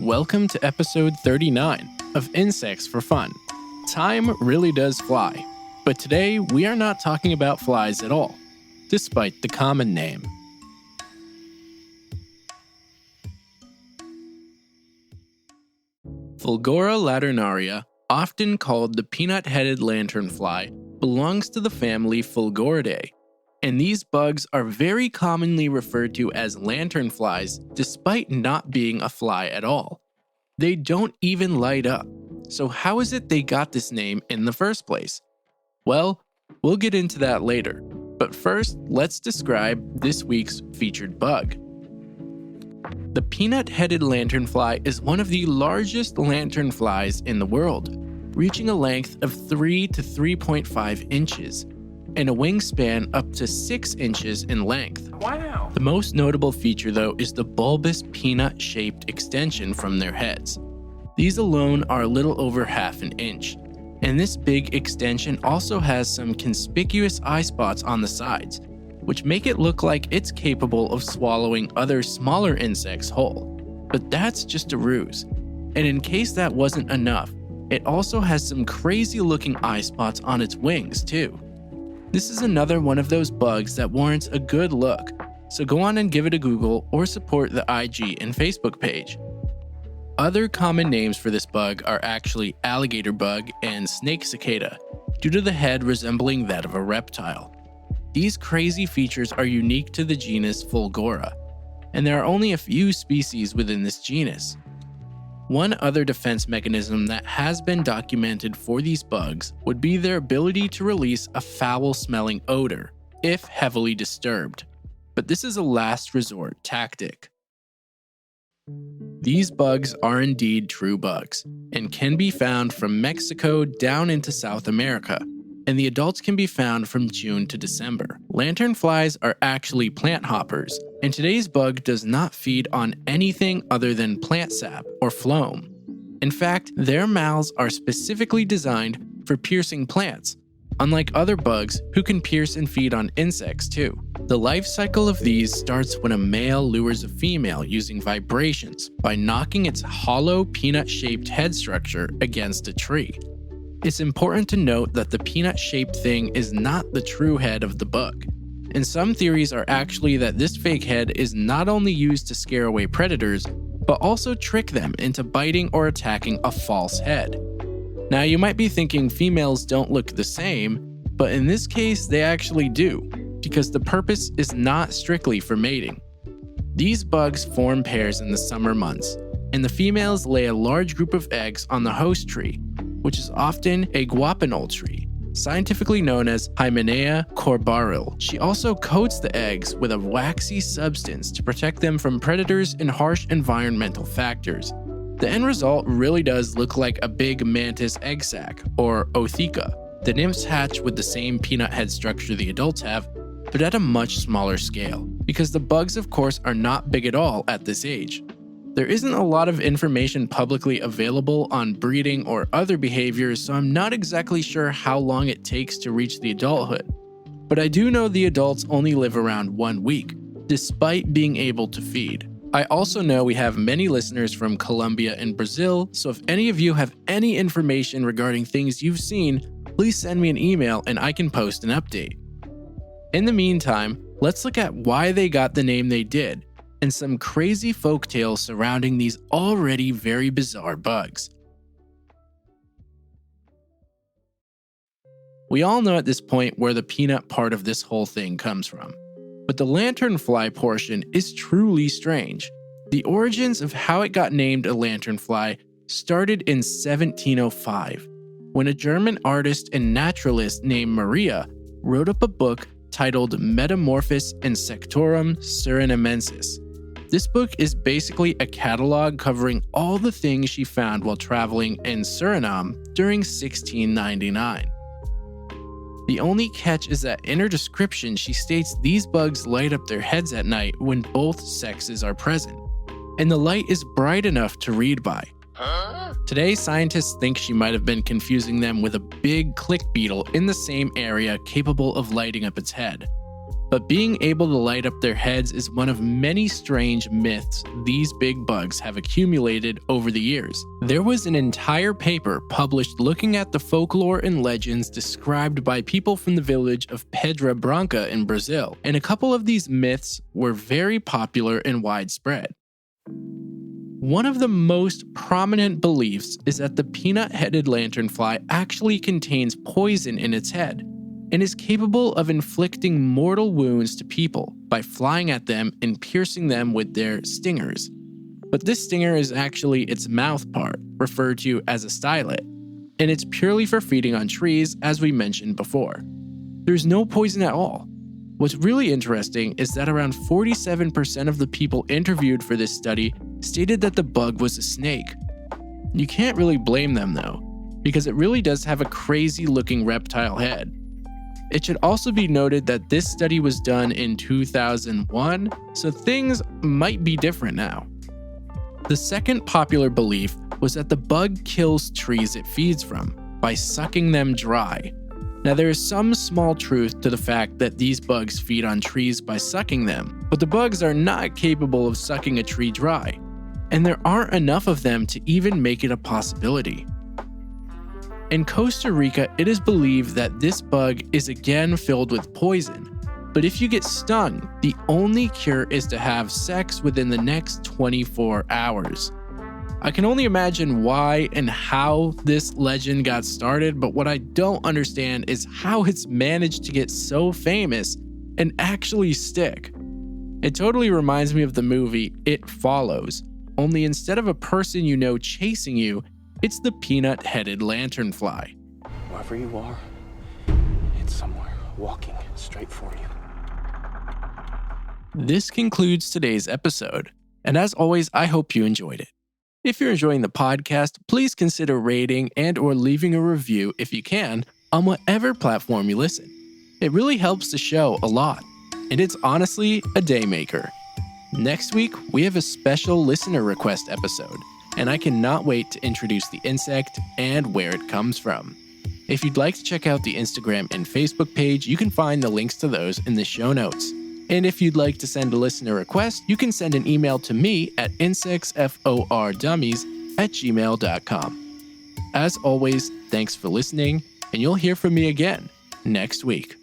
Welcome to episode 39 of Insects for Fun. Time really does fly, but today we are not talking about flies at all, despite the common name. Fulgora laternaria, often called the Peanut Headed Lanternfly, belongs to the family Fulgoridae, and these bugs are very commonly referred to as lanternflies despite not being a fly at all. They don't even light up, so how is it they got this name in the first place? Well, we'll get into that later, but first let's describe this week's featured bug. The Peanut Headed Lanternfly is one of the largest lanternflies in the world, reaching a length of 3 to 3.5 inches, and a wingspan up to 6 inches in length. Wow! The most notable feature though is the bulbous peanut-shaped extension from their heads. These alone are a little over half an inch, and this big extension also has some conspicuous eye spots on the sides, which make it look like it's capable of swallowing other smaller insects whole. But that's just a ruse. And in case that wasn't enough, it also has some crazy looking eye spots on its wings too. This is another one of those bugs that warrants a good look, so go on and give it a Google or support the IG and Facebook page. Other common names for this bug are actually alligator bug and snake cicada, due to the head resembling that of a reptile. These crazy features are unique to the genus Fulgora, and there are only a few species within this genus. One other defense mechanism that has been documented for these bugs would be their ability to release a foul-smelling odor, if heavily disturbed. But this is a last resort tactic. These bugs are indeed true bugs, and can be found from Mexico down into South America, and the adults can be found from June to December. Lanternflies are actually plant hoppers, and today's bug does not feed on anything other than plant sap or phloem. In fact, their mouths are specifically designed for piercing plants, unlike other bugs who can pierce and feed on insects too. The life cycle of these starts when a male lures a female using vibrations by knocking its hollow peanut-shaped head structure against a tree. It's important to note that the peanut-shaped thing is not the true head of the bug, and some theories are actually that this fake head is not only used to scare away predators, but also trick them into biting or attacking a false head. Now you might be thinking females don't look the same, but in this case they actually do, because the purpose is not strictly for mating. These bugs form pairs in the summer months, and the females lay a large group of eggs on the host tree, which is often a guapanol tree, scientifically known as Hymenea corbaril. She also coats the eggs with a waxy substance to protect them from predators and harsh environmental factors. The end result really does look like a big mantis egg sac, or ootheca. The nymphs hatch with the same peanut head structure the adults have, but at a much smaller scale, because the bugs of course are not big at all at this age. There isn't a lot of information publicly available on breeding or other behaviors, so I'm not exactly sure how long it takes to reach the adulthood. But I do know the adults only live around 1 week, despite being able to feed. I also know we have many listeners from Colombia and Brazil, so if any of you have any information regarding things you've seen, please send me an email and I can post an update. In the meantime, let's look at why they got the name they did, and some crazy folktales surrounding these already very bizarre bugs. We all know at this point where the peanut part of this whole thing comes from, but the lanternfly portion is truly strange. The origins of how it got named a lanternfly started in 1705, when a German artist and naturalist named Maria wrote up a book titled Metamorphos Insectorum Surinamensis. This book is basically a catalog covering all the things she found while traveling in Suriname during 1699. The only catch is that in her description she states these bugs light up their heads at night when both sexes are present, and the light is bright enough to read by. Today, scientists think she might have been confusing them with a big click beetle in the same area capable of lighting up its head. but being able to light up their heads is one of many strange myths these big bugs have accumulated over the years. There was an entire paper published looking at the folklore and legends described by people from the village of Pedra Branca in Brazil, and a couple of these myths were very popular and widespread. One of the most prominent beliefs is that the Peanut Headed Lanternfly actually contains poison in its head and is capable of inflicting mortal wounds to people by flying at them and piercing them with their stingers. But this stinger is actually its mouth part, referred to as a stylet, and it's purely for feeding on trees, as we mentioned before. There's no poison at all. What's really interesting is that around 47% of the people interviewed for this study stated that the bug was a snake. You can't really blame them though, because it really does have a crazy looking reptile head. It should also be noted that this study was done in 2001, so things might be different now. The second popular belief was that the bug kills trees it feeds from by sucking them dry. Now, there is some small truth to the fact that these bugs feed on trees by sucking them, but the bugs are not capable of sucking a tree dry, and there aren't enough of them to even make it a possibility. In Costa Rica, it is believed that this bug is again filled with poison, but if you get stung, the only cure is to have sex within the next 24 hours. I can only imagine why and how this legend got started, but what I don't understand is how it's managed to get so famous and actually stick. It totally reminds me of the movie It Follows, only instead of a person you know chasing you, it's the Peanut Headed Lanternfly. Wherever you are, it's somewhere walking straight for you. This concludes today's episode, and as always, I hope you enjoyed it. If you're enjoying the podcast, please consider rating and or leaving a review if you can on whatever platform you listen. It really helps the show a lot, and it's honestly a day maker. Next week, we have a special listener request episode, and I cannot wait to introduce the insect and where it comes from. If you'd like to check out the Instagram and Facebook page, you can find the links to those in the show notes. And if you'd like to send a listener request, you can send an email to me at insectsfordummies@gmail.com. As always, thanks for listening, and you'll hear from me again next week.